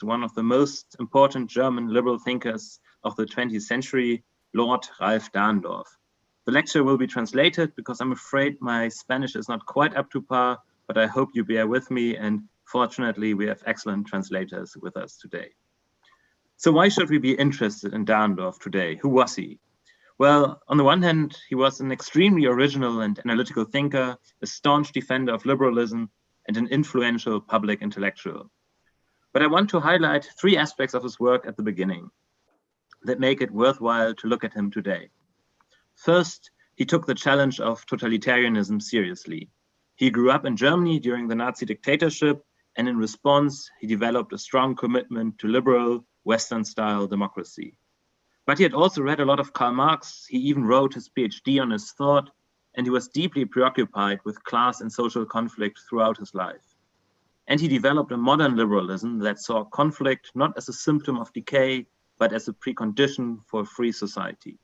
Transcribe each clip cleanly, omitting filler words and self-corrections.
one of the most important German liberal thinkers of the 20th century, Lord Ralf Dahrendorf. The lecture will be translated because I'm afraid my Spanish is not quite up to par, but I hope you bear with me, and fortunately we have excellent translators with us today. So why should we be interested in Dahrendorf today? Who was he? Well, on the one hand, he was an extremely original and analytical thinker, a staunch defender of liberalism, and an influential public intellectual. But I want to highlight three aspects of his work at the beginning that make it worthwhile to look at him today. First, he took the challenge of totalitarianism seriously. He grew up in Germany during the Nazi dictatorship, and in response, he developed a strong commitment to liberal, Western-style democracy. But he had also read a lot of Karl Marx. He even wrote his PhD on his thought, and he was deeply preoccupied with class and social conflict throughout his life. And he developed a modern liberalism that saw conflict not as a symptom of decay, but as a precondition for a free society.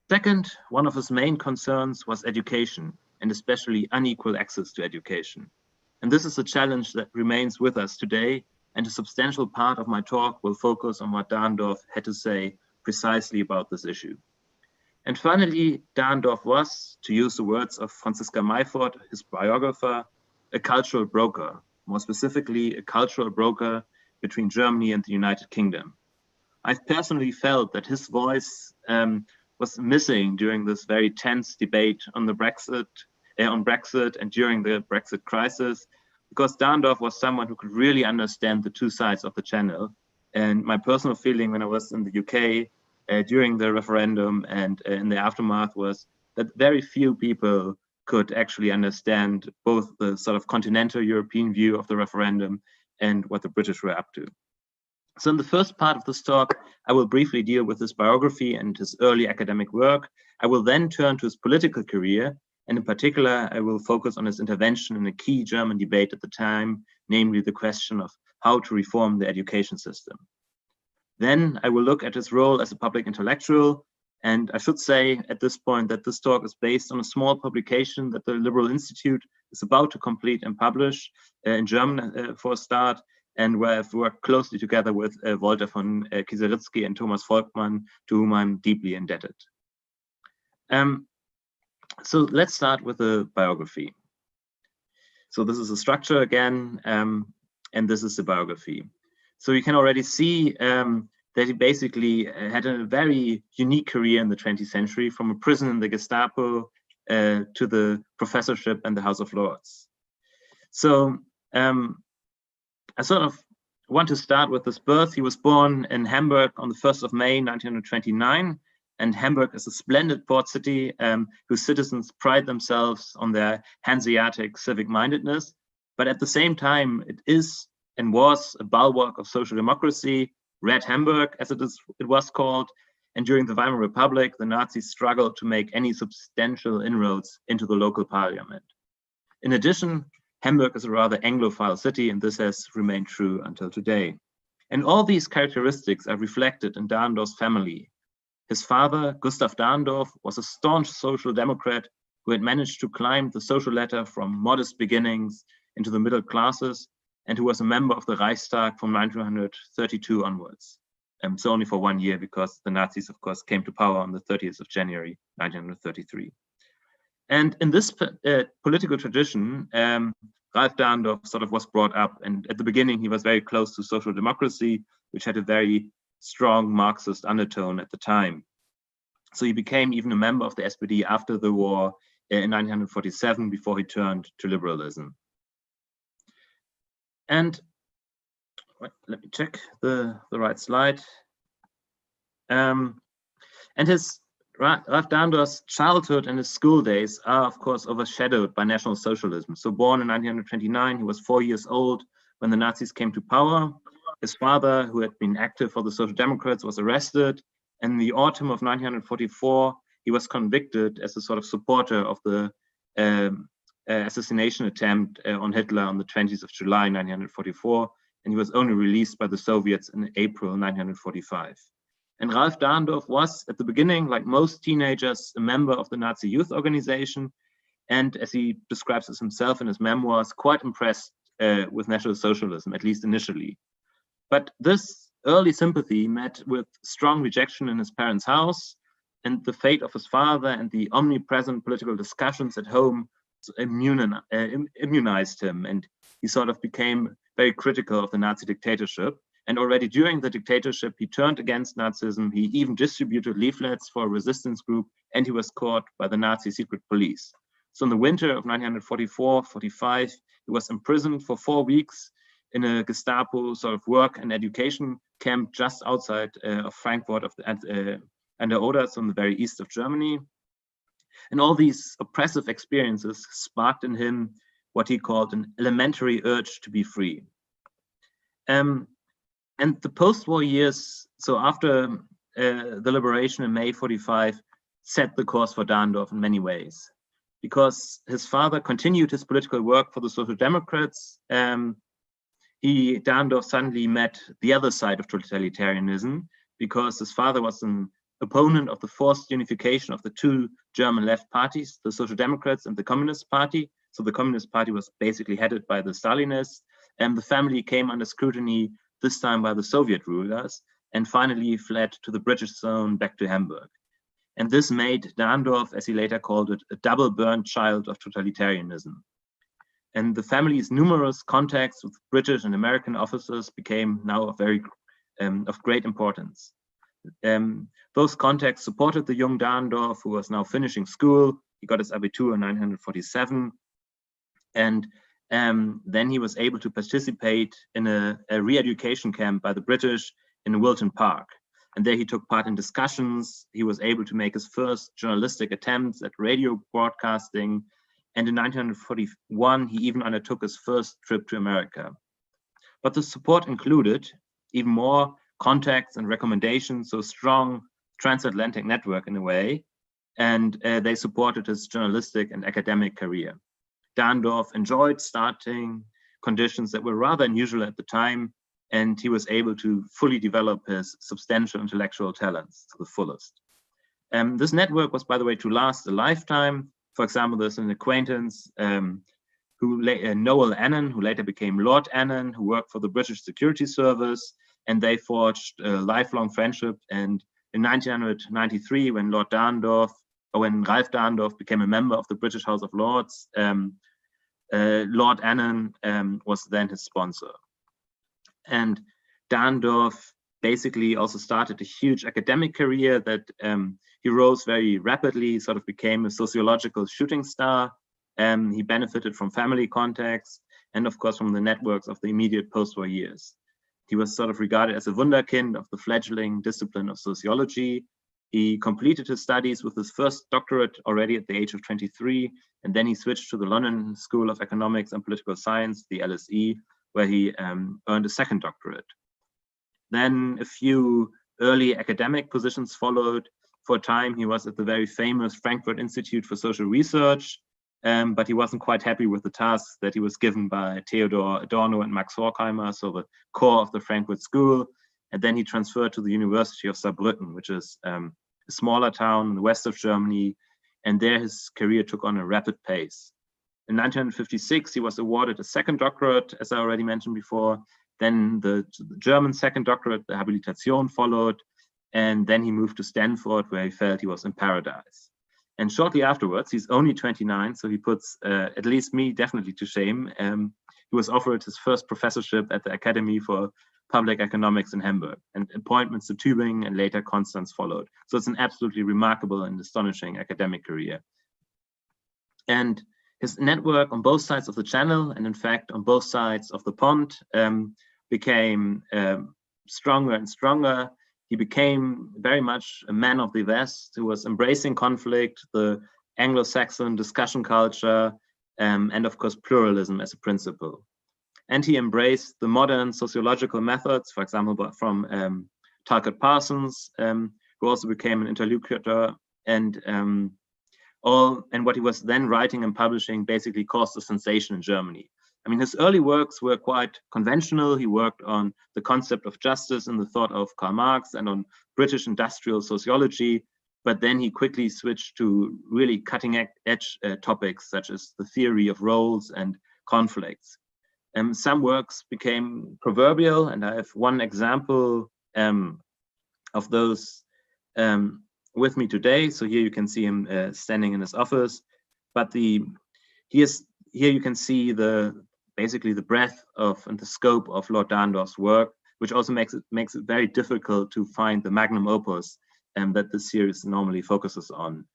Second, one of his main concerns was education, and especially unequal access to education. And this is a challenge that remains with us today, and a substantial part of my talk will focus on what Dahrendorf had to say precisely about this issue. And finally, Dahrendorf was, to use the words of Franziska Mayford, his biographer, a cultural broker, more specifically a cultural broker between Germany and the United Kingdom. I've personally felt that his voice was missing during this very tense debate on the Brexit and during the Brexit crisis, because Dahrendorf was someone who could really understand the two sides of the channel. And my personal feeling when I was in the UK during the referendum and in the aftermath was that very few people could actually understand both the sort of continental European view of the referendum and what the British were up to. So in the first part of this talk, I will briefly deal with his biography and his early academic work. I will then turn to his political career, and in particular, I will focus on his intervention in a key German debate at the time, namely the question of how to reform the education system. Then I will look at his role as a public intellectual, and I should say at this point that this talk is based on a small publication that the Liberal Institute is about to complete and publish in German for a start, and where I've worked closely together with Walter von Kieseritzky and Thomas Volkmann, to whom I'm deeply indebted. So let's start with the biography. So this is a structure again, and this is the biography. So you can already see that he basically had a very unique career in the 20th century, from a prison in the Gestapo to the professorship and the House of Lords. So I sort of want to start with his birth. He was born in Hamburg on the 1st of May, 1929. And Hamburg is a splendid port city whose citizens pride themselves on their Hanseatic civic mindedness. But at the same time, it is and was a bulwark of social democracy, Red Hamburg, as it was called. And during the Weimar Republic, the Nazis struggled to make any substantial inroads into the local parliament. In addition, Hamburg is a rather Anglophile city, and this has remained true until today. And all these characteristics are reflected in Dahrendorf's family. His father, Gustav Dahrendorf, was a staunch social democrat who had managed to climb the social ladder from modest beginnings into the middle classes, and who was a member of the Reichstag from 1932 onwards. So only for 1 year, because the Nazis, of course, came to power on the 30th of January, 1933. And in this political tradition, Ralf Dahrendorf sort of was brought up, and at the beginning he was very close to social democracy, which had a very strong Marxist undertone at the time. So he became even a member of the SPD after the war in 1947, before he turned to liberalism. And let me check the right slide. And Ralf Dahrendorf's childhood and his school days are, of course, overshadowed by National Socialism. So born in 1929, he was 4 years old when the Nazis came to power. His father, who had been active for the Social Democrats, was arrested. And in the autumn of 1944, he was convicted as a sort of supporter of the assassination attempt on Hitler on the 20th of July, 1944. And he was only released by the Soviets in April 1945. And Ralf Dahrendorf was, at the beginning, like most teenagers, a member of the Nazi youth organization. And as he describes it himself in his memoirs, quite impressed with National Socialism, at least initially. But this early sympathy met with strong rejection in his parents' house, and the fate of his father and the omnipresent political discussions at home immunized him, and he sort of became very critical of the Nazi dictatorship. And already during the dictatorship, he turned against Nazism. He even distributed leaflets for a resistance group, and he was caught by the Nazi secret police. So in the winter of 1944-45, he was imprisoned for 4 weeks in a Gestapo sort of work and education camp just outside of Frankfurt an der Oder, so in the very east of Germany. And all these oppressive experiences sparked in him what he called an elementary urge to be free. And the post-war years, so after the liberation in May 45, set the course for Dahrendorf in many ways, because his father continued his political work for the Social Democrats. Dahrendorf suddenly met the other side of totalitarianism, because his father was an opponent of the forced unification of the two German left parties, the Social Democrats and the Communist Party. So the Communist Party was basically headed by the Stalinists, and the family came under scrutiny, this time by the Soviet rulers, and finally fled to the British zone back to Hamburg. And this made Dahrendorf, as he later called it, a double-burned child of totalitarianism. And the family's numerous contacts with British and American officers became now of great importance. Those contacts supported the young Dahrendorf, who was now finishing school. He got his Abitur in 1947. And then he was able to participate in a re-education camp by the British in Wilton Park. And there he took part in discussions. He was able to make his first journalistic attempts at radio broadcasting. And in 1941, he even undertook his first trip to America. But the support included even more contacts and recommendations, so strong transatlantic network in a way, and they supported his journalistic and academic career. Dahrendorf enjoyed starting conditions that were rather unusual at the time, and he was able to fully develop his substantial intellectual talents to the fullest. This network was, by the way, to last a lifetime. For example, there's an acquaintance Noel Annan, who later became Lord Annan, who worked for the British Security Service, and they forged a lifelong friendship. And in 1993, when Ralf Dahrendorf became a member of the British House of Lords, Lord Annan was then his sponsor. And Dahrendorf basically also started a huge academic career that he rose very rapidly, sort of became a sociological shooting star. He benefited from family contacts and, of course, from the networks of the immediate post-war years. He was sort of regarded as a wunderkind of the fledgling discipline of sociology. He completed his studies with his first doctorate already at the age of 23, and then he switched to the London School of Economics and Political Science, the LSE, where he earned a second doctorate. Then a few early academic positions followed. For a time, he was at the very famous Frankfurt Institute for Social Research, but he wasn't quite happy with the tasks that he was given by Theodor Adorno and Max Horkheimer, so the core of the Frankfurt School. And then he transferred to the University of Saarbrücken, which is a smaller town in the west of Germany, and there his career took on a rapid pace. In 1956, he was awarded a second doctorate, as I already mentioned before. Then the German second doctorate, the Habilitation, followed, and then he moved to Stanford, where he felt he was in paradise. And shortly afterwards, he's only 29, so he puts at least me definitely to shame. He was offered his first professorship at the Academy for Public Economics in Hamburg, and appointments to Tübingen and later Constance followed. So it's an absolutely remarkable and astonishing academic career. And his network on both sides of the channel, and in fact on both sides of the pond, became stronger and stronger. He became very much a man of the West who was embracing conflict, the Anglo-Saxon discussion culture, and of course pluralism as a principle. And he embraced the modern sociological methods, for example, from Talcott Parsons, who also became an interlocutor, and what he was then writing and publishing basically caused a sensation in Germany. I mean, his early works were quite conventional. He worked on the concept of justice in the thought of Karl Marx and on British industrial sociology, but then he quickly switched to really cutting-edge topics such as the theory of roles and conflicts. Some works became proverbial, and I have one example of those with me today. So here you can see him standing in his office, but here you can see basically the breadth of and the scope of Lord Dahrendorf's work, which also makes it very difficult to find the magnum opus that the series normally focuses on.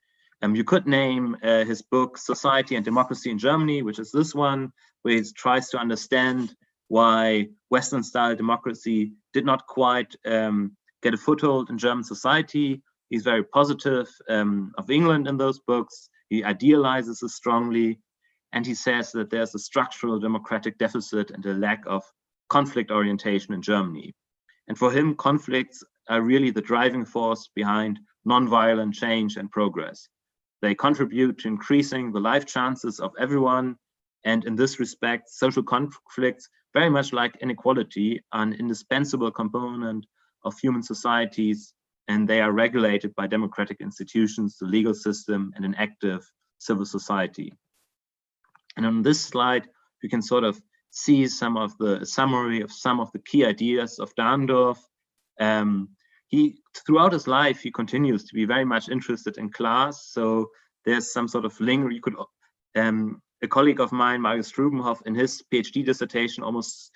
You could name his book Society and Democracy in Germany, which is this one, where he tries to understand why Western-style democracy did not quite get a foothold in German society. He's very positive of England in those books. He idealizes it strongly, and he says that there's a structural democratic deficit and a lack of conflict orientation in Germany. And for him, conflicts are really the driving force behind nonviolent change and progress. They contribute to increasing the life chances of everyone, and in this respect, social conflicts, very much like inequality, are an indispensable component of human societies, and they are regulated by democratic institutions, the legal system, and an active civil society. And on this slide, you can sort of see some of the summary of some of the key ideas of Dahrendorf. Throughout his life, he continues to be very much interested in class. So there's some sort of link. You could, a colleague of mine, Marius Strubenhoff, in his PhD dissertation almost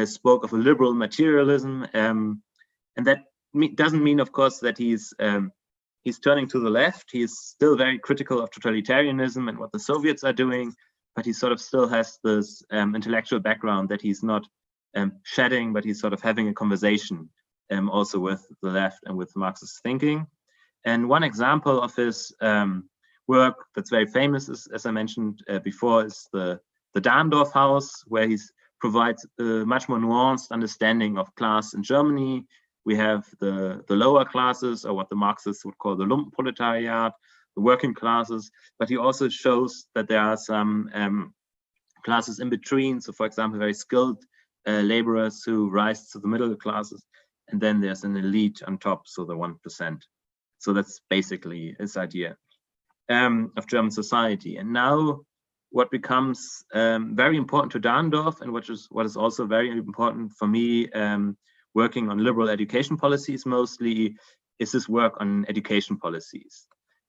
spoke of a liberal materialism, and that doesn't mean, of course, that he's turning to the left. He's still very critical of totalitarianism and what the Soviets are doing, but he sort of still has this intellectual background that he's not shedding, but he's sort of having a conversation also with the left and with Marxist thinking. And one example of his work that's very famous is, as I mentioned before, is the Darendorf house, where he provides a much more nuanced understanding of class in Germany. We have the lower classes, or what the Marxists would call the Lumpenproletariat, the working classes, but he also shows that there are some classes in between. So for example, very skilled laborers who rise to the middle classes, and then there's an elite on top, so the 1%. So that's basically his idea of German society. And now what becomes very important to Dahrendorf, and what is also very important for me working on liberal education policies mostly, is his work on education policies.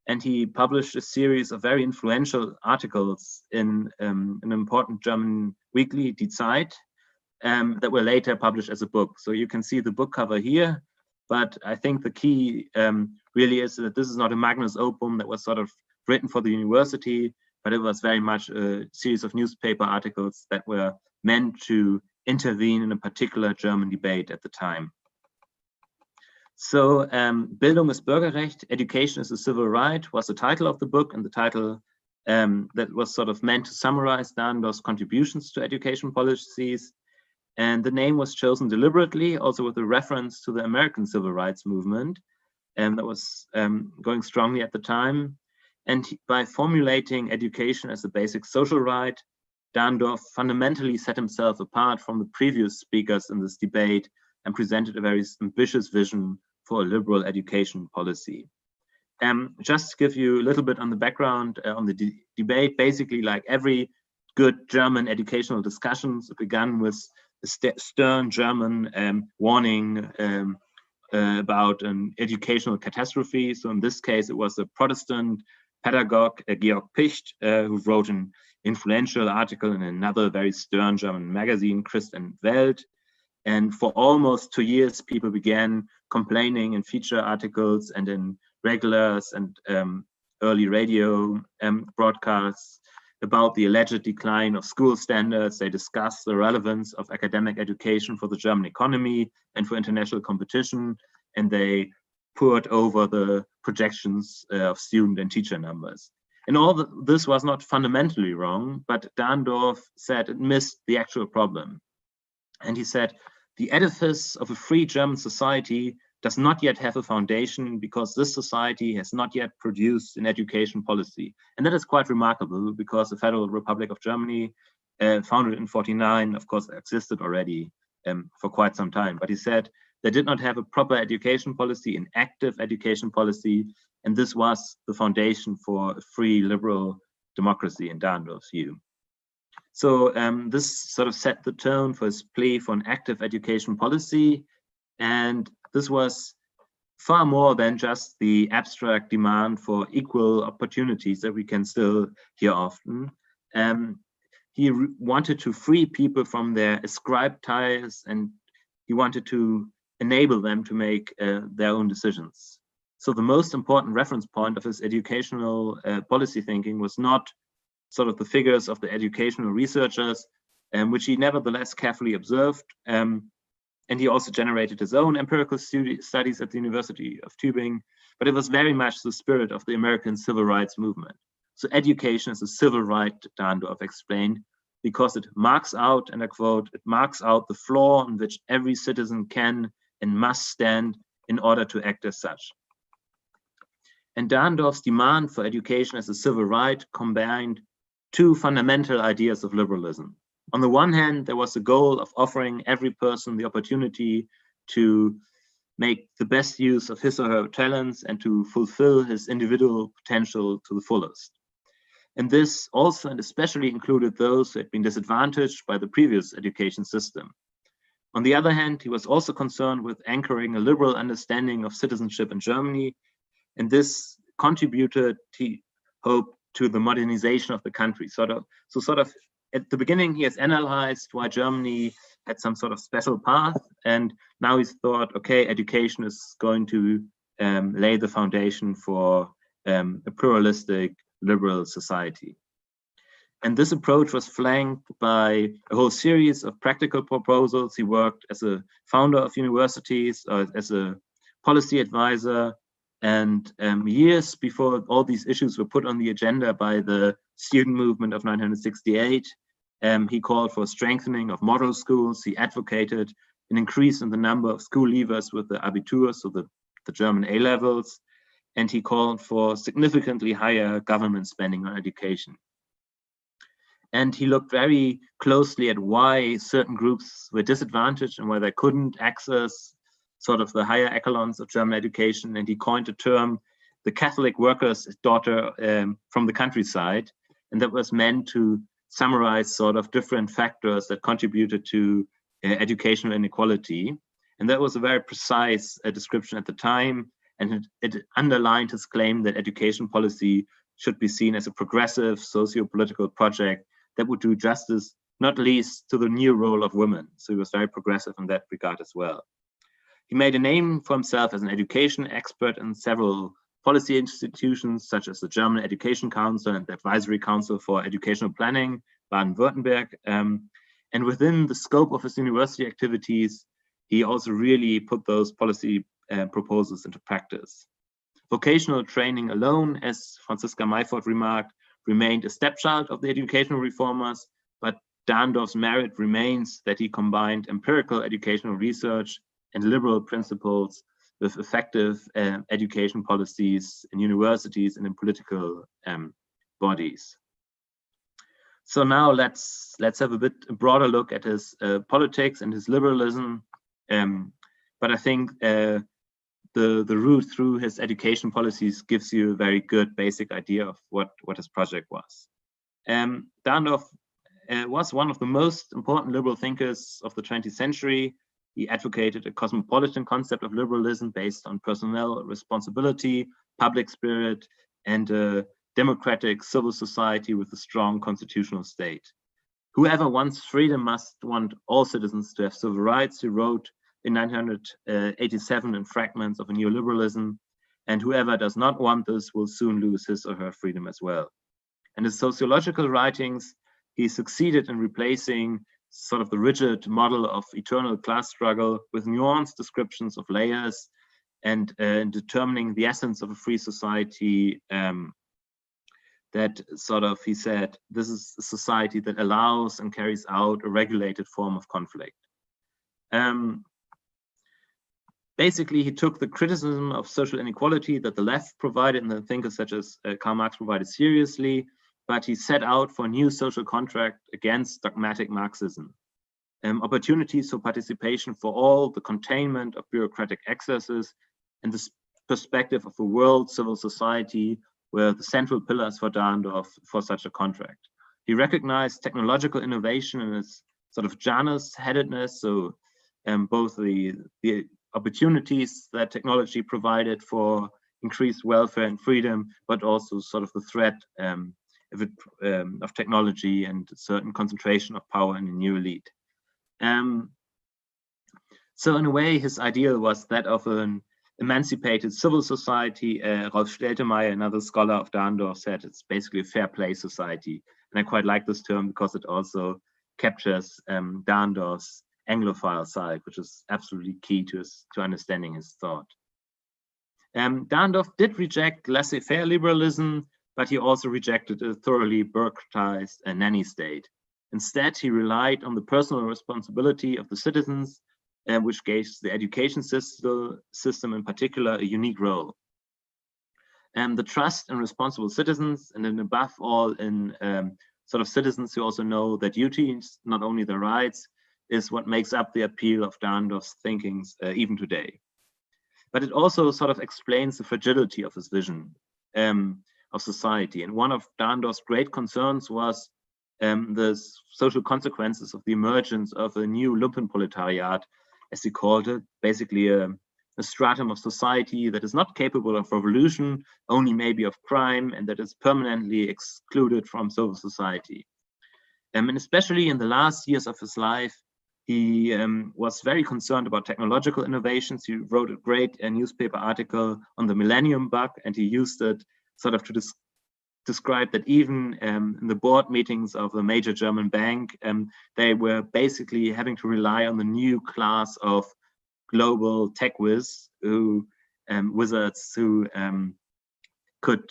And he published a series of very influential articles in an important German weekly, Die Zeit, that were later published as a book. So you can see the book cover here, but I think the key really is that this is not a magnus opus that was sort of written for the university, but it was very much a series of newspaper articles that were meant to intervene in a particular German debate at the time. So Bildung ist Bürgerrecht, Education is a Civil Right was the title of the book, and the title that was sort of meant to summarize Dahrendorf's contributions to education policies. And the name was chosen deliberately, also with a reference to the American civil rights movement that was going strongly at the time. And by formulating education as a basic social right, Dahrendorf fundamentally set himself apart from the previous speakers in this debate and presented a very ambitious vision for a liberal education policy. Just to give you a little bit on the background on the debate, basically like every good German educational discussions, it began with a stern German warning about an educational catastrophe. So in this case, it was a Protestant pedagogue, Georg Picht, who wrote an influential article in another very stern German magazine, Christ and Welt. And for almost 2 years, people began complaining in feature articles and in regulars and early radio broadcasts about the alleged decline of school standards. They discussed the relevance of academic education for the German economy and for international competition, and they poured over the projections of student and teacher numbers. And all this was not fundamentally wrong, but Dahrendorf said it missed the actual problem. And he said, the edifice of a free German society does not yet have a foundation because this society has not yet produced an education policy. And that is quite remarkable because the Federal Republic of Germany, founded in 1949, of course, existed already for quite some time. But he said they did not have a proper education policy, an active education policy, and this was the foundation for a free liberal democracy in Dahrendorf's view. So this sort of set the tone for his plea for an active education policy. And this was far more than just the abstract demand for equal opportunities that we can still hear often. He wanted to free people from their ascribed ties, and he wanted to enable them to make their own decisions. So the most important reference point of his educational policy thinking was not sort of the figures of the educational researchers, which he nevertheless carefully observed. And he also generated his own empirical studies at the University of Tübingen, but it was very much the spirit of the American civil rights movement. So education is a civil right, Dahrendorf explained, because it marks out, and I quote, it marks out the floor on which every citizen can and must stand in order to act as such. And Dahrendorf's demand for education as a civil right combined two fundamental ideas of liberalism. On the one hand, there was the goal of offering every person the opportunity to make the best use of his or her talents and to fulfill his individual potential to the fullest. And this also and especially included those who had been disadvantaged by the previous education system. On the other hand, he was also concerned with anchoring a liberal understanding of citizenship in Germany, and this contributed, he hoped, to the modernization of the country. Sort of at the beginning, he has analyzed why Germany had some sort of special path, and now he's thought, okay, education is going to lay the foundation for a pluralistic liberal society. And this approach was flanked by a whole series of practical proposals. He worked as a founder of universities, as a policy advisor, and years before all these issues were put on the agenda by the student movement of 1968, he called for strengthening of model schools. He advocated an increase in the number of school leavers with the Abitur, so the German A-levels, and he called for significantly higher government spending on education. And he looked very closely at why certain groups were disadvantaged and why they couldn't access sort of the higher echelons of German education. And he coined a term, the Catholic worker's daughter from the countryside. And that was meant to summarize sort of different factors that contributed to educational inequality. And that was a very precise description at the time. And it underlined his claim that education policy should be seen as a progressive socio-political project that would do justice, not least to the new role of women. So he was very progressive in that regard as well. He made a name for himself as an education expert in several policy institutions, such as the German Education Council and the Advisory Council for Educational Planning, Baden-Württemberg. And within the scope of his university activities, he also really put those policy proposals into practice. Vocational training alone, as Franziska Mayford remarked, remained a stepchild of the educational reformers, but Dahrendorf's merit remains that he combined empirical educational research and liberal principles with effective education policies in universities and in political bodies. So now let's have a bit broader look at his politics and his liberalism. But I think the route through his education policies gives you a very good basic idea of what his project was. Dahrendorf was one of the most important liberal thinkers of the 20th century. He advocated a cosmopolitan concept of liberalism based on personnel responsibility, public spirit, and a democratic civil society with a strong constitutional state. Whoever wants freedom must want all citizens to have civil rights, he wrote in 1987 in Fragments of a Neoliberalism, and whoever does not want this will soon lose his or her freedom as well. In his sociological writings, he succeeded in replacing sort of the rigid model of eternal class struggle with nuanced descriptions of layers and determining the essence of a free society that sort of, he said, this is a society that allows and carries out a regulated form of conflict. Basically, he took the criticism of social inequality that the left provided and the thinkers such as Karl Marx provided seriously, but he set out for a new social contract against dogmatic Marxism. Opportunities for participation for all, the containment of bureaucratic excesses, and the perspective of a world civil society were the central pillars for Dahrendorf for such a contract. He recognized technological innovation in its sort of Janus-headedness, so both the opportunities that technology provided for increased welfare and freedom, but also sort of the threat of technology and a certain concentration of power in a new elite. So in a way, his ideal was that of an emancipated civil society. Rolf Steltemeyer, another scholar of Darendorf, said it's basically a fair play society. And I quite like this term because it also captures Darendorf's Anglophile side, which is absolutely key to understanding his thought. Darendorf did reject laissez-faire liberalism, but he also rejected a thoroughly bureaucratized nanny state. Instead, he relied on the personal responsibility of the citizens, which gave the education system in particular a unique role. The trust in responsible citizens, and then above all in sort of citizens who also know their duties, not only their rights, is what makes up the appeal of Darendorf's thinkings even today. But it also sort of explains the fragility of his vision of society. And one of Darendorf's great concerns was the social consequences of the emergence of a new Lumpenproletariat, as he called it, basically a stratum of society that is not capable of revolution, only maybe of crime, and that is permanently excluded from civil society. And especially in the last years of his life, he was very concerned about technological innovations. He wrote a great newspaper article on the Millennium Bug, and he used it sort of to describe that even in the board meetings of a major German bank, they were basically having to rely on the new class of global tech wizards who could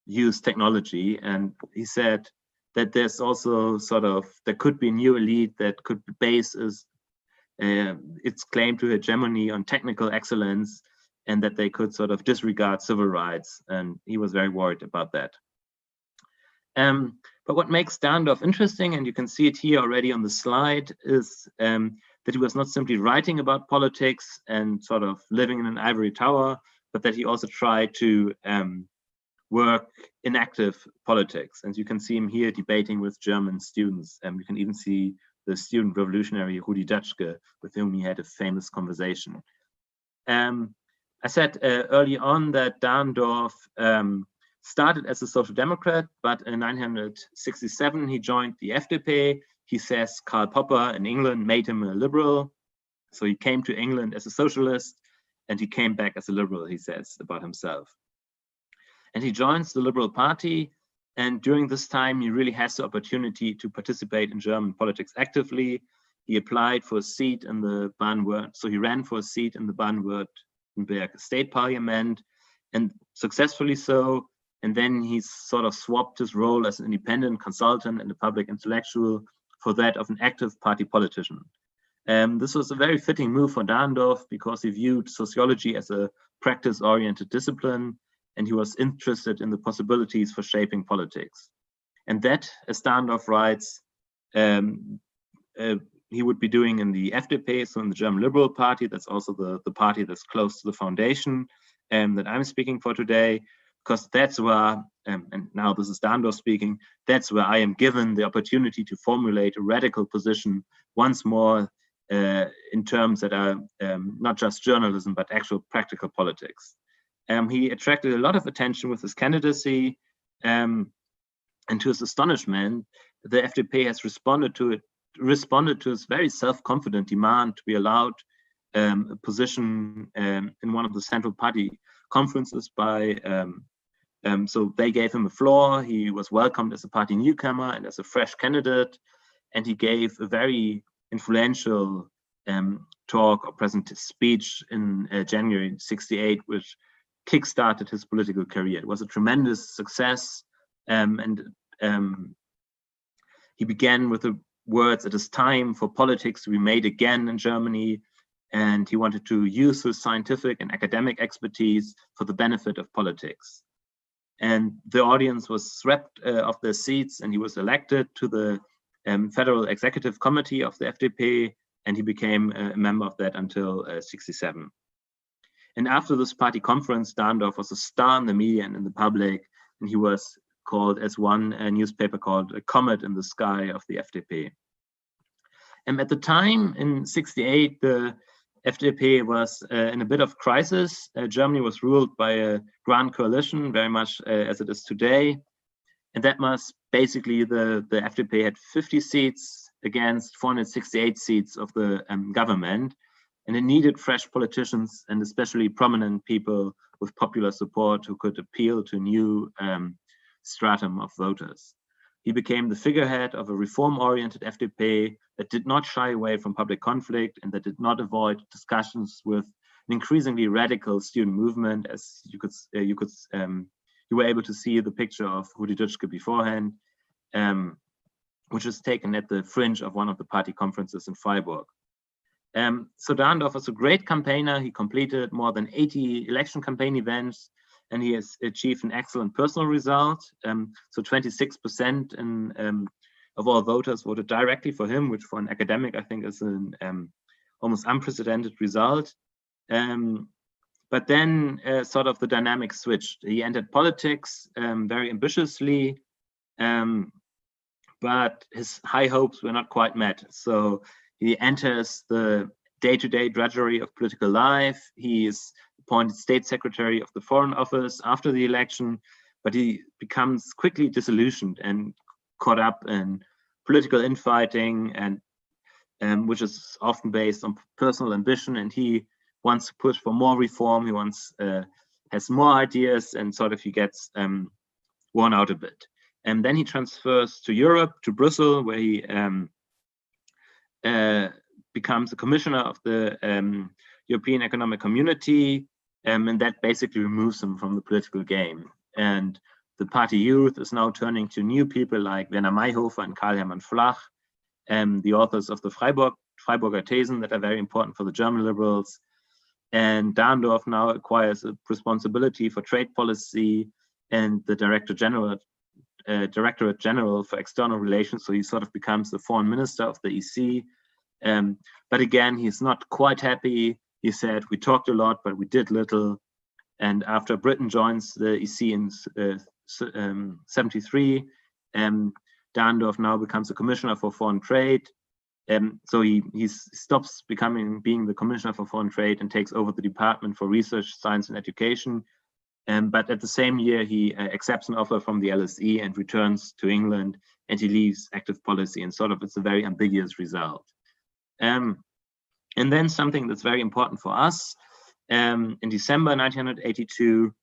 use technology. And he said that there's also there could be a new elite that could base its claim to hegemony on technical excellence, and that they could sort of disregard civil rights. And he was very worried about that. But what makes Darendorf interesting, and you can see it here already on the slide, is that he was not simply writing about politics and sort of living in an ivory tower, but that he also tried to work in active politics. And you can see him here debating with German students. You can even see the student revolutionary Rudi Dutschke, with whom he had a famous conversation. I said early on that Darendorf started as a social democrat, but in 1967 he joined the FDP. He says Karl Popper in England made him a liberal. So he came to England as a socialist, and he came back as a liberal, he says about himself. And he joins the Liberal Party, and during this time he really has the opportunity to participate in German politics actively. He applied for a seat in the he ran for a seat in the Baden-Württemberg State Parliament, and successfully so. And then he sort of swapped his role as an independent consultant and a public intellectual for that of an active party politician. This was a very fitting move for Darendorf because he viewed sociology as a practice-oriented discipline, and he was interested in the possibilities for shaping politics. And that, as Darendorf writes, he would be doing in the FDP, so in the German Liberal Party. That's also the party that's close to the foundation that I'm speaking for today, because that's where, and now this is Darendorf speaking, that's where I am given the opportunity to formulate a radical position once more in terms that are not just journalism, but actual practical politics. He attracted a lot of attention with his candidacy, and to his astonishment, the FDP has responded to his very self-confident demand to be allowed a position in one of the central party conferences by, so they gave him a floor. He was welcomed as a party newcomer and as a fresh candidate, and he gave a very influential talk or speech in January '68, which kickstarted his political career. It was a tremendous success, and he began with the words, "It is time for politics to be made again in Germany," and he wanted to use his scientific and academic expertise for the benefit of politics. And the audience was swept off their seats, and he was elected to the Federal Executive Committee of the FDP, and he became a member of that until '67. And after this party conference, Darendorf was a star in the media and in the public, and he was called as one newspaper called a comet in the sky of the FDP. At the time, in '68, the FDP was in a bit of crisis. Germany was ruled by a grand coalition, very much as it is today. And that was basically the FDP had 50 seats against 468 seats of the government. And it needed fresh politicians and especially prominent people with popular support who could appeal to a new stratum of voters. He became the figurehead of a reform-oriented FDP that did not shy away from public conflict and that did not avoid discussions with an increasingly radical student movement, as you were able to see the picture of Rudi Dutschke beforehand, which was taken at the fringe of one of the party conferences in Freiburg. So Dahrendorf was a great campaigner. He completed more than 80 election campaign events, and he has achieved an excellent personal result. So 26% of all voters voted directly for him, which for an academic, I think is an almost unprecedented result. But then sort of the dynamic switched. He entered politics very ambitiously, but his high hopes were not quite met. So he enters the day-to-day drudgery of political life. He is appointed state secretary of the Foreign Office after the election, but he becomes quickly disillusioned and caught up in political infighting, and which is often based on personal ambition. And he wants to push for more reform. He wants has more ideas, and sort of he gets worn out a bit. And then he transfers to Europe, to Brussels, where he becomes a commissioner of the European Economic Community, and that basically removes him from the political game. And the party youth is now turning to new people like Werner Mayhofer and Karl Hermann Flach, the authors of the Freiburger Thesen that are very important for the German liberals. And Dahrendorf now acquires a responsibility for trade policy and the Directorate General for External Relations. So he sort of becomes the foreign minister of the EC. But again, he's not quite happy. He said, we talked a lot, but we did little. And after Britain joins the EC in 73, Dahrendorf now becomes a commissioner for foreign trade. So he stops being the commissioner for foreign trade and takes over the Department for Research, Science and Education. But at the same year, he accepts an offer from the LSE and returns to England, and he leaves active policy, and sort of it's a very ambiguous result. And then something that's very important for us, in December 1982,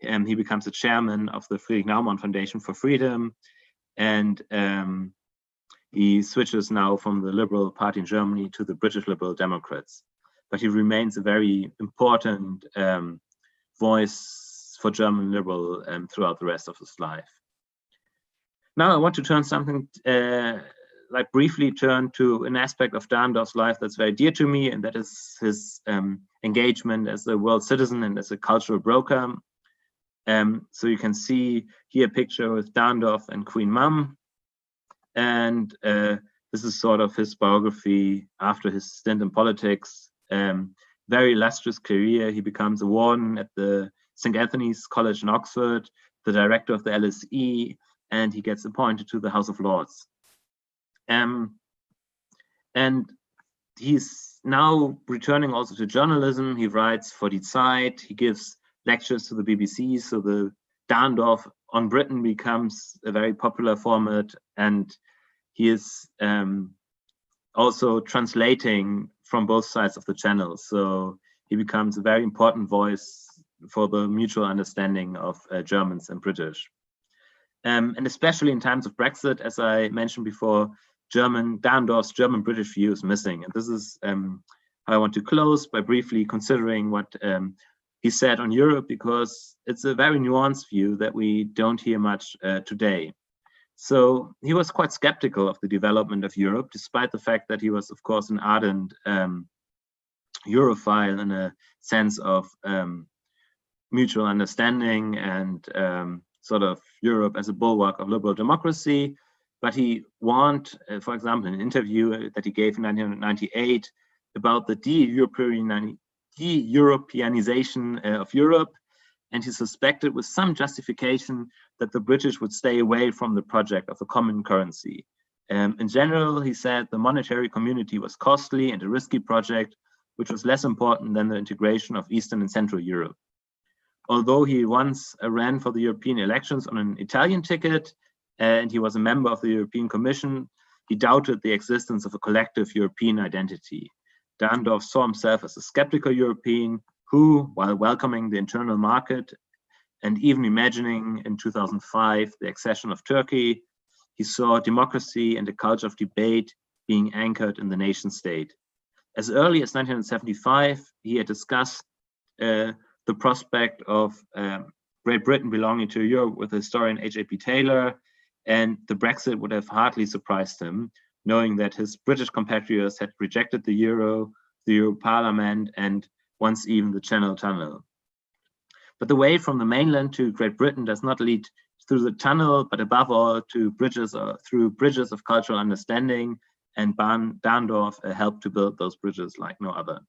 he becomes the chairman of the Friedrich Naumann Foundation for Freedom, and he switches now from the Liberal Party in Germany to the British Liberal Democrats. But he remains a very important voice for German liberal throughout the rest of his life. Now I want to briefly turn to an aspect of Dahrendorf's life that's very dear to me, and that is his engagement as a world citizen and as a cultural broker. So you can see here a picture with Dahrendorf and Queen Mum. And this is sort of his biography after his stint in politics. Very illustrious career. He becomes a warden at the St. Anthony's College in Oxford, the director of the LSE, and he gets appointed to the House of Lords. And he's now returning also to journalism. He writes for Die Zeit. He gives lectures to the BBC. So the Dahrendorf on Britain becomes a very popular format, and he is also translating from both sides of the channel. So he becomes a very important voice for the mutual understanding of Germans and British. And especially in times of Brexit, as I mentioned before, Dahrendorf's German-British view is missing. And this is how I want to close by briefly considering what he said on Europe, because it's a very nuanced view that we don't hear much today. So he was quite skeptical of the development of Europe, despite the fact that he was, of course, an ardent Europhile in a sense of mutual understanding and sort of Europe as a bulwark of liberal democracy. But he warned, for example, in an interview that he gave in 1998 about the de-Europeanization of Europe, and he suspected with some justification that the British would stay away from the project of a common currency. In general, he said the monetary community was costly and a risky project, which was less important than the integration of Eastern and Central Europe. Although he once ran for the European elections on an Italian ticket, and he was a member of the European Commission, he doubted the existence of a collective European identity. Dahrendorf saw himself as a skeptical European who, while welcoming the internal market and even imagining in 2005 the accession of Turkey, he saw democracy and a culture of debate being anchored in the nation state. As early as 1975, he had discussed the prospect of Great Britain belonging to Europe with historian H.A.P. Taylor, and the Brexit would have hardly surprised him, knowing that his British compatriots had rejected the Euro Parliament, and once even the Channel Tunnel. But the way from the mainland to Great Britain does not lead through the tunnel, but above all to bridges or through bridges of cultural understanding, and Dahrendorf helped to build those bridges like no other.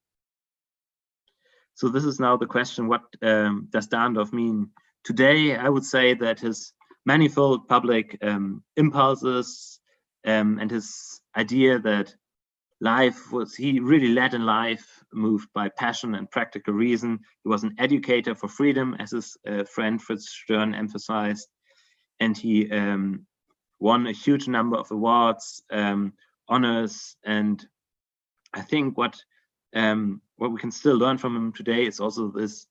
So this is now the question, what does Dahrendorf mean today? I would say that his manifold public impulses and his idea that he really led in life, moved by passion and practical reason. He was an educator for freedom, as his friend Fritz Stern emphasized, and he won a huge number of awards, honors, and I think what we can still learn from him today is also this,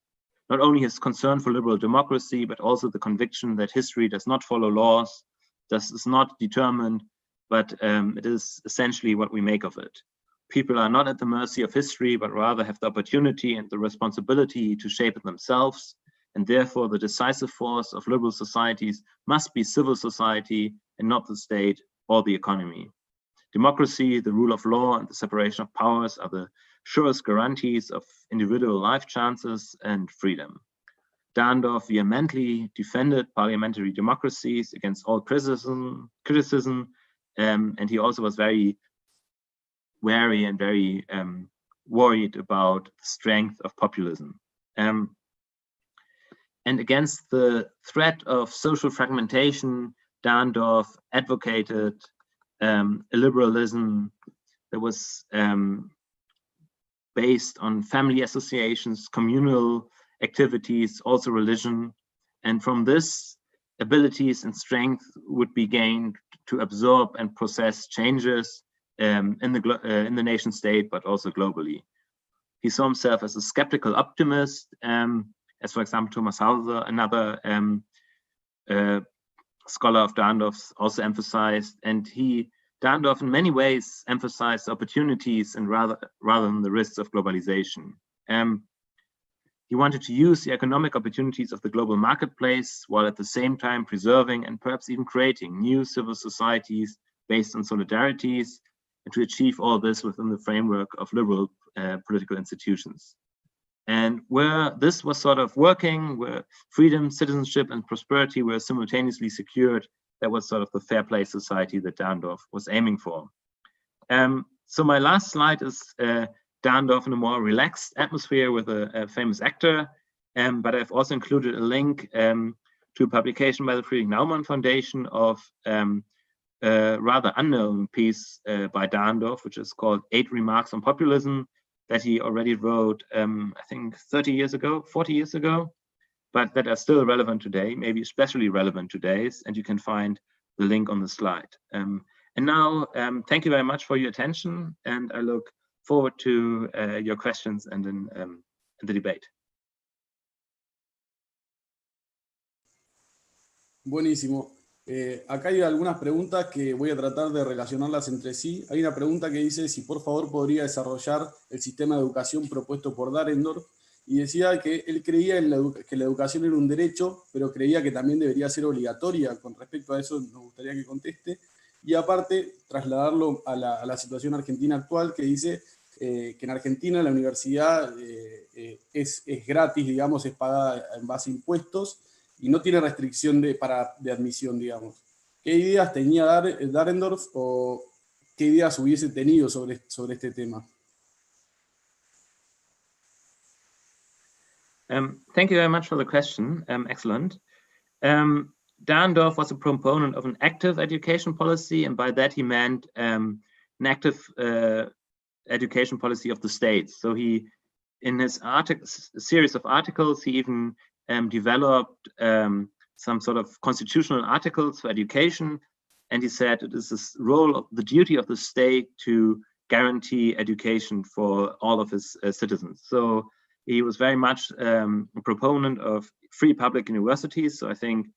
not only his concern for liberal democracy, but also the conviction that history does not follow laws, this is not determined, but it is essentially what we make of it. People are not at the mercy of history, but rather have the opportunity and the responsibility to shape it themselves. And therefore, the decisive force of liberal societies must be civil society and not the state or the economy. Democracy, the rule of law, and the separation of powers are the surest guarantees of individual life chances and freedom. Dahrendorf vehemently defended parliamentary democracies against all criticism, and he also was very wary and very worried about the strength of populism. And against the threat of social fragmentation, Dahrendorf advocated a liberalism that was based on family associations, communal activities, also religion. And from this, abilities and strength would be gained to absorb and process changes in the nation state, but also globally. He saw himself as a skeptical optimist, as for example, Thomas Hauser, another scholar of Dahrendorf's, also emphasized, and Dahrendorf in many ways emphasized opportunities and rather than the risks of globalization. He wanted to use the economic opportunities of the global marketplace while at the same time preserving and perhaps even creating new civil societies based on solidarities, and to achieve all this within the framework of liberal political institutions. And where this was sort of working, where freedom, citizenship, and prosperity were simultaneously secured, that was sort of the fair play society that Dahrendorf was aiming for. So my last slide is Dahrendorf in a more relaxed atmosphere with a famous actor, but I've also included a link to a publication by the Friedrich Naumann Foundation of a rather unknown piece by Dahrendorf, which is called 8 Remarks on Populism, that he already wrote, I think 40 years ago, but that are still relevant today, maybe especially relevant today, and you can find the link on the slide. And now, thank you very much for your attention, and I look forward to your questions and in the debate. Buenísimo. Acá hay algunas preguntas que voy a tratar de relacionarlas entre sí. Hay una pregunta que dice si por favor podría desarrollar el sistema de educación propuesto por Dahrendorf, y decía que él creía que la educación era un derecho, pero creía que también debería ser obligatoria. Con respecto a eso nos gustaría que conteste. Y aparte, trasladarlo a la situación argentina actual, que dice que en Argentina la universidad es gratis, digamos, es pagada en base a impuestos, y no tiene restricción de admisión, digamos. ¿Qué ideas tenía Dahrendorf o qué ideas hubiese tenido sobre este tema? Thank you very much for the question. Excellent. Darendorf was a proponent of an active education policy, and by that he meant an active education policy of the state. So he, in his series of articles, he even developed some sort of constitutional articles for education, and he said it is the role of the duty of the state to guarantee education for all of his citizens. So he was very much a proponent of free public universities. So I think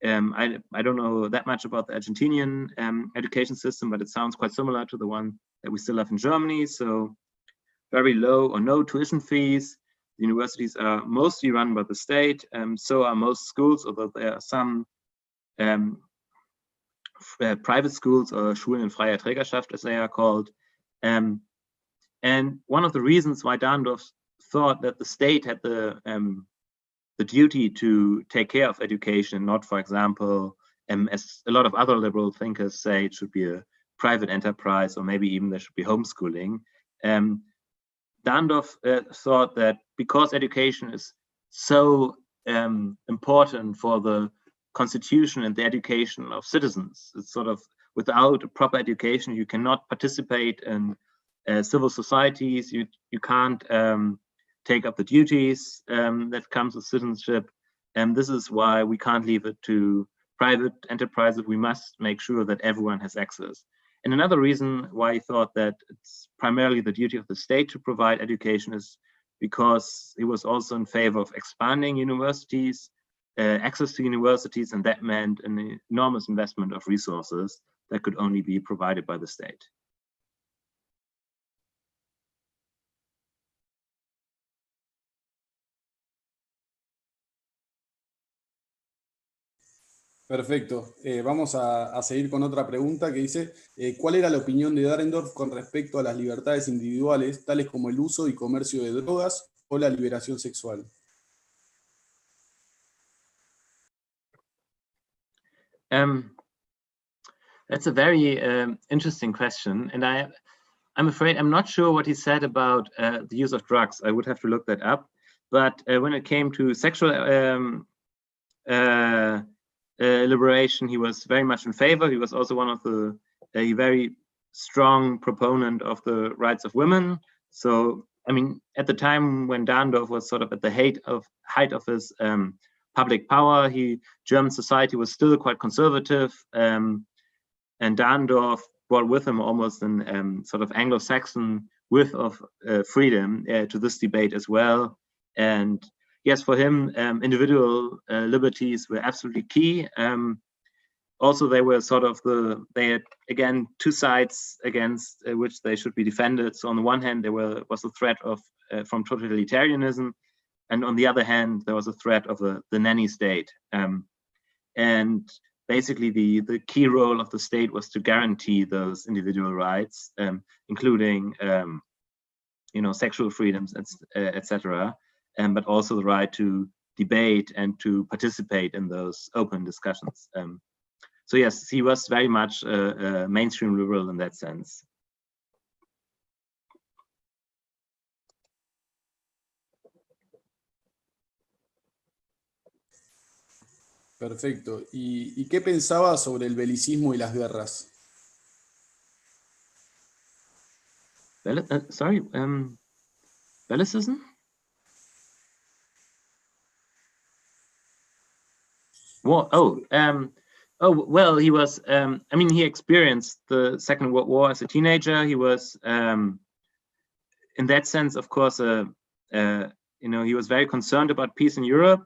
I don't know that much about the Argentinian education system, but it sounds quite similar to the one that we still have in Germany. So very low or no tuition fees. The universities are mostly run by the state, so are most schools, although there are some private schools, or Schulen in freier Trägerschaft, as they are called. And one of the reasons why Darendorf thought that the state had the duty to take care of education, not, for example, as a lot of other liberal thinkers say, it should be a private enterprise, or maybe even there should be homeschooling. Darendorf thought that because education is so important for the constitution and the education of citizens, it's sort of, without a proper education, you cannot participate in civil societies, you can't take up the duties that comes with citizenship. And this is why we can't leave it to private enterprises. We must make sure that everyone has access. And another reason why he thought that it's primarily the duty of the state to provide education is because he was also in favor of expanding universities, access to universities, and that meant an enormous investment of resources that could only be provided by the state. Perfecto. Vamos a seguir con otra pregunta que dice, ¿cuál era la opinión de Darendorf con respecto a las libertades individuales, tales como el uso y comercio de drogas o la liberación sexual? That's a very interesting question, and I'm afraid I'm not sure what he said about the use of drugs. I would have to look that up. But when it came to sexual liberation, he was very much in favor. He was also one of a very strong proponent of the rights of women. So, I mean, at the time when Darendorf was sort of at the height of his public power, German society was still quite conservative, and Darendorf brought with him almost an sort of Anglo-Saxon width of freedom to this debate as well. And yes, for him, individual liberties were absolutely key. Also, they were sort of they had, again, two sides against which they should be defended. So on the one hand, there was a threat from totalitarianism, and on the other hand, there was a threat of the nanny state. And basically, the key role of the state was to guarantee those individual rights, including sexual freedoms, etc., but also the right to debate and to participate in those open discussions. So yes, he was very much a mainstream liberal in that sense. Perfecto. ¿Y qué pensaba sobre el belicismo y las guerras? Sorry, Belicism? Well, well, he was, I mean, he experienced the Second World War as a teenager. He was, in that sense, of course, he was very concerned about peace in Europe.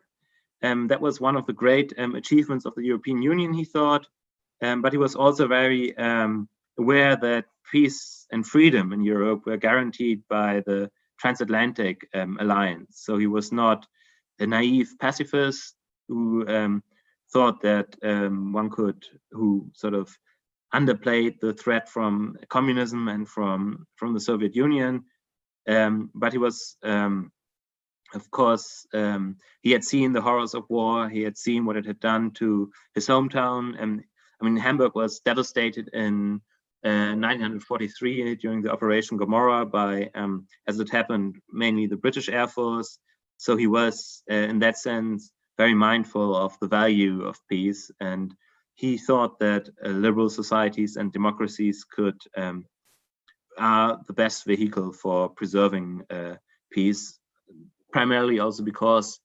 That was one of the great achievements of the European Union, he thought. But he was also very aware that peace and freedom in Europe were guaranteed by the transatlantic alliance. So he was not a naive pacifist who thought that who sort of underplayed the threat from communism and from the Soviet Union. But he was, of course, he had seen the horrors of war. He had seen what it had done to his hometown. And I mean, Hamburg was devastated in 1943 during the Operation Gomorrah by, as it happened, mainly the British Air Force. So he was, in that sense, very mindful of the value of peace, and he thought that liberal societies and democracies are the best vehicle for preserving peace, primarily also because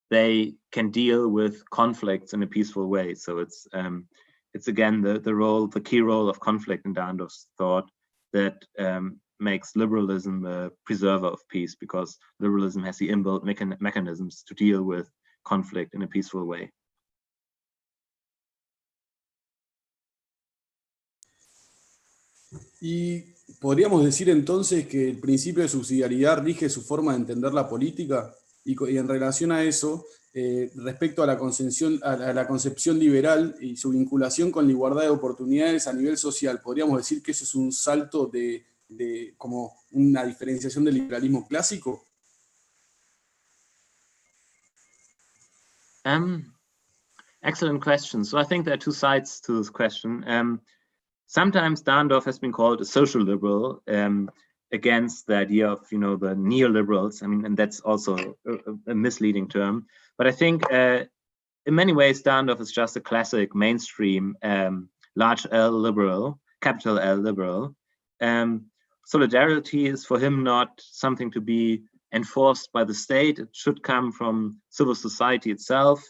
they can deal with conflicts in a peaceful way. So it's again the key role of conflict in Dahrendorf's thought that makes liberalism a preserver of peace, because liberalism has the inbuilt mechanisms to deal with conflict in a peaceful way. Y podríamos decir entonces que el principio de subsidiariedad rige su forma de entender la política, y en relación a eso, respecto a la concepción liberal y su vinculación con la igualdad de oportunidades a nivel social, podríamos decir que eso es un salto como una diferenciación del liberalismo clásico. Excellent question. So I think there are two sides to this question. Sometimes Dahrendorf has been called a social liberal, against the idea of, the neoliberals. I mean, and that's also a misleading term. But I think in many ways, Dahrendorf is just a classic mainstream large L liberal, capital L liberal. Solidarity is for him not something to be enforced by the state. It should come from civil society itself.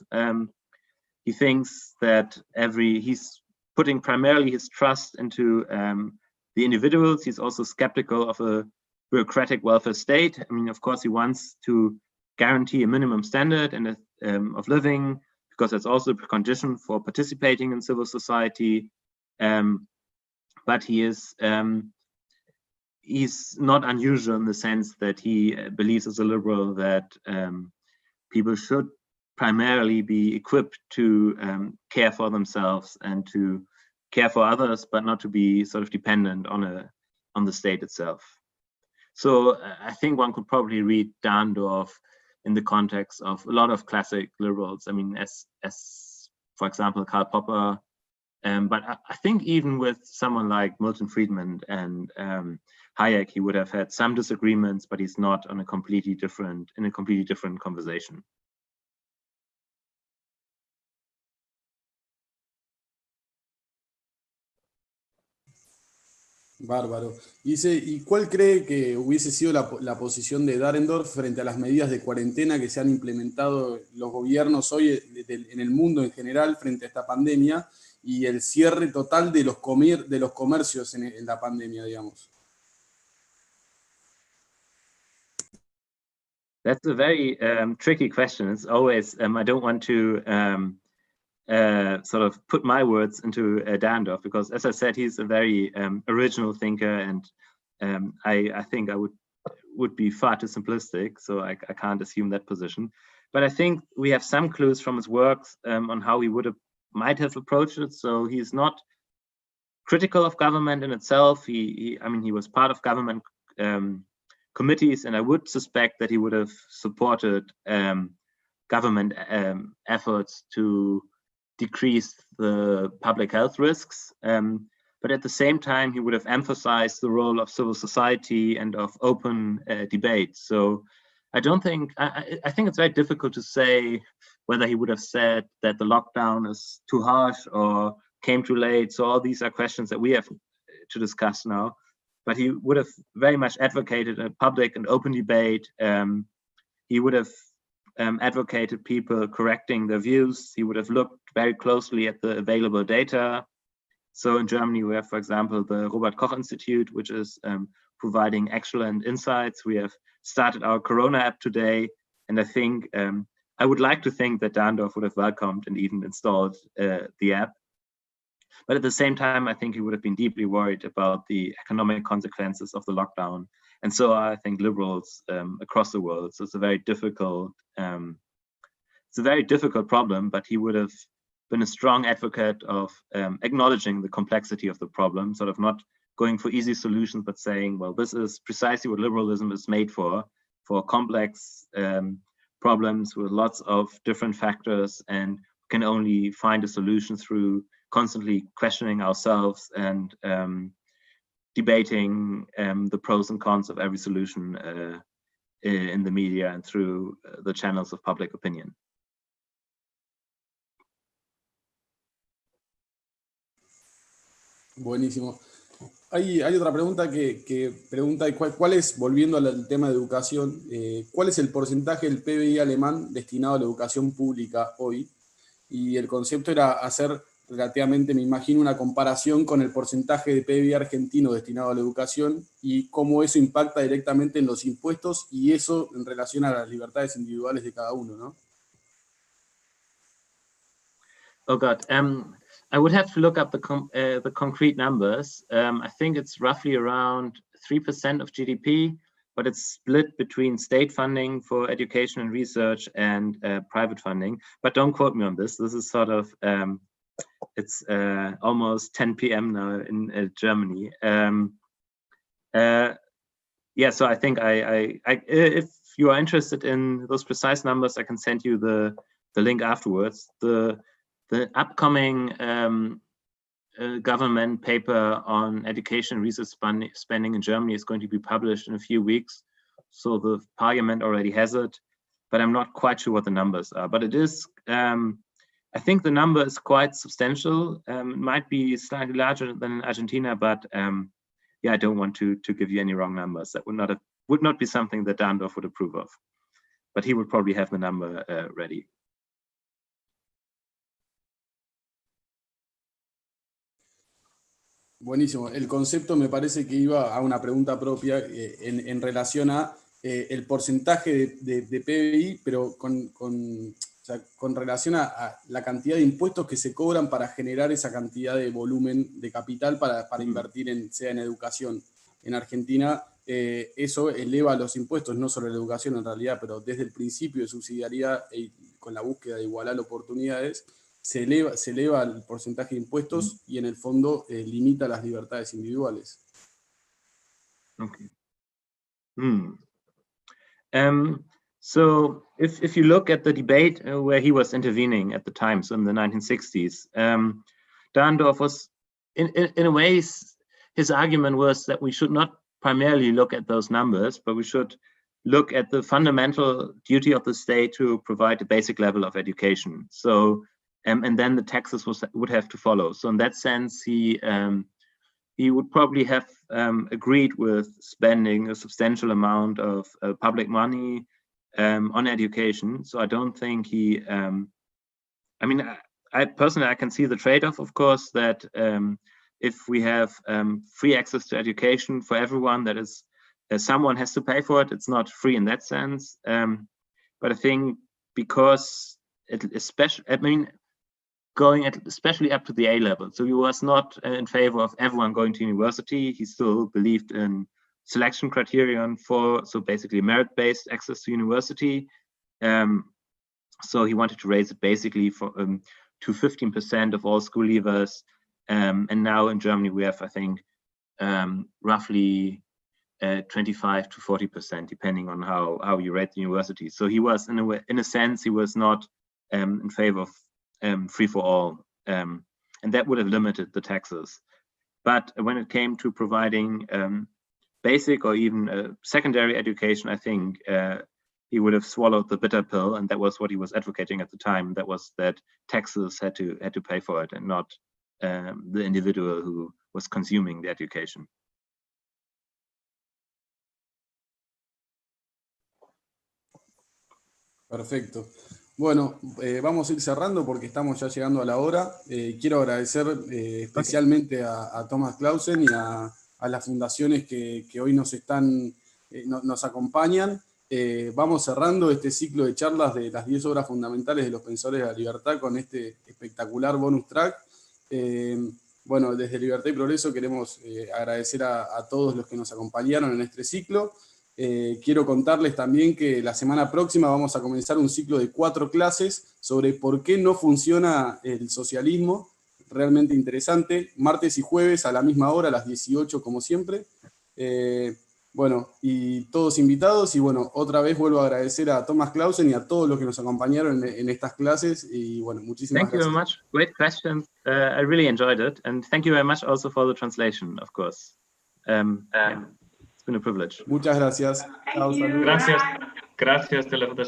He thinks that he's putting primarily his trust into the individuals. He's also skeptical of a bureaucratic welfare state. I mean, of course, he wants to guarantee a minimum standard of living, because that's also a precondition for participating in civil society. But he's not unusual in the sense that he believes as a liberal that people should primarily be equipped to care for themselves and to care for others, but not to be sort of dependent on the state itself. So I think one could probably read Dahrendorf in the context of a lot of classic liberals. I mean, as for example, Karl Popper, but I think even with someone like Milton Friedman and Hayek, he would have had some disagreements, but he's not in a completely different conversation. Bárbaro. Dice, ¿y cuál cree que hubiese sido la posición de Darendorf frente a las medidas de cuarentena que se han implementado los gobiernos hoy en el mundo en general frente a esta pandemia, y el cierre total de los comercios en la pandemia, digamos? That's a very tricky question. It's always, I don't want to sort of put my words into Dahrendorf, because, as I said, he's a very original thinker, and I think I would be far too simplistic, so I can't assume that position. But I think we have some clues from his works on how he might have approached it. So he's not critical of government in itself. I mean, he was part of government committees, and I would suspect that he would have supported government efforts to decrease the public health risks. But at the same time, he would have emphasized the role of civil society and of open debate. So I think it's very difficult to say whether he would have said that the lockdown is too harsh or came too late. So all these are questions that we have to discuss now. But he would have very much advocated a public and open debate. He would have advocated people correcting their views. He would have looked very closely at the available data. So in Germany, we have, for example, the Robert Koch Institute, which is providing excellent insights. We have started our Corona app today, and I think I would like to think that Dahrendorf would have welcomed and even installed the app. But at the same time, I think he would have been deeply worried about the economic consequences of the lockdown. And so I think liberals across the world. So it's a very difficult problem, but he would have been a strong advocate of acknowledging the complexity of the problem, sort of not going for easy solutions, but saying, well, this is precisely what liberalism is made for complex problems with lots of different factors, and can only find a solution through constantly questioning ourselves and debating the pros and cons of every solution in the media and through the channels of public opinion. Buenísimo. Hay otra pregunta que pregunta cuál es, volviendo al tema de educación, ¿cuál es el porcentaje del PBI alemán destinado a la educación pública hoy? Y el concepto era hacer relativamente, me imagino, una comparación con el porcentaje de PBI argentino destinado a la educación y cómo eso impacta directamente en los impuestos y eso en relación a las libertades individuales de cada uno, ¿no? Oh God, I would have to look up the concrete numbers. I think it's roughly around 3% of GDP, but it's split between state funding for education and research and private funding. But don't quote me on this. This is sort of, it's almost 10 p.m. now in Germany. Yeah, so I think if you are interested in those precise numbers, I can send you the link afterwards. The upcoming government paper on education and research spending in Germany is going to be published in a few weeks. So the parliament already has it, but I'm not quite sure what the numbers are. But it is, I think the number is quite substantial. It might be slightly larger than in Argentina, but yeah, I don't want to give you any wrong numbers. That would not be something that Darendorf would approve of. But he would probably have the number ready. Buenísimo. El concepto me parece que iba a una pregunta propia en relación a el porcentaje de PBI, pero con relación a la cantidad de impuestos que se cobran para generar esa cantidad de volumen de capital para invertir sea en educación. En Argentina eso eleva los impuestos, no solo la educación en realidad, pero desde el principio de subsidiariedad y con la búsqueda de igualar oportunidades, se eleva el porcentaje de impuestos y en el fondo limita las libertades individuales. Okay. So if you look at the debate where he was intervening at the time, so in the 1960s, Darendorf was, in a way, his argument was that we should not primarily look at those numbers, but we should look at the fundamental duty of the state to provide a basic level of education. So and then the taxes would have to follow. So in that sense, he would probably have agreed with spending a substantial amount of public money on education. So I don't think he, I mean, I personally, I can see the trade-off, of course, that if we have free access to education for everyone, that is, someone has to pay for it. It's not free in that sense. But I think because going especially up to the A level. So he was not in favor of everyone going to university. He still believed in selection criterion so basically merit-based access to university. So he wanted to raise it basically to 15% of all school leavers. And now in Germany, we have, I think, roughly 25 to 40%, depending on how you rate the university. So he was, in a sense, he was not in favor of free for all, and that would have limited the taxes. But when it came to providing basic or even secondary education, I think he would have swallowed the bitter pill, and that was what he was advocating at the time. That was that taxes had to pay for it, and not the individual who was consuming the education. Perfecto. Bueno, vamos a ir cerrando porque estamos ya llegando a la hora. Quiero agradecer especialmente a Thomas Clausen y a las fundaciones que hoy nos acompañan. Vamos cerrando este ciclo de charlas de las 10 obras fundamentales de los pensadores de la libertad con este espectacular bonus track. Bueno, desde Libertad y Progreso queremos agradecer a todos los que nos acompañaron en este ciclo. Quiero contarles también que la semana próxima vamos a comenzar un ciclo de 4 clases sobre por qué no funciona el socialismo, realmente interesante, martes y jueves a la misma hora, a las 18 como siempre. Bueno, y todos invitados, y bueno, otra vez vuelvo a agradecer a Thomas Clausen y a todos los que nos acompañaron en estas clases, y bueno, muchísimas gracias. Thank you very much, great questions, I really enjoyed it, and thank you very much also for the translation, of course. Yeah. been a privilege. Muchas gracias. Chao, saludos. Gracias. Gracias,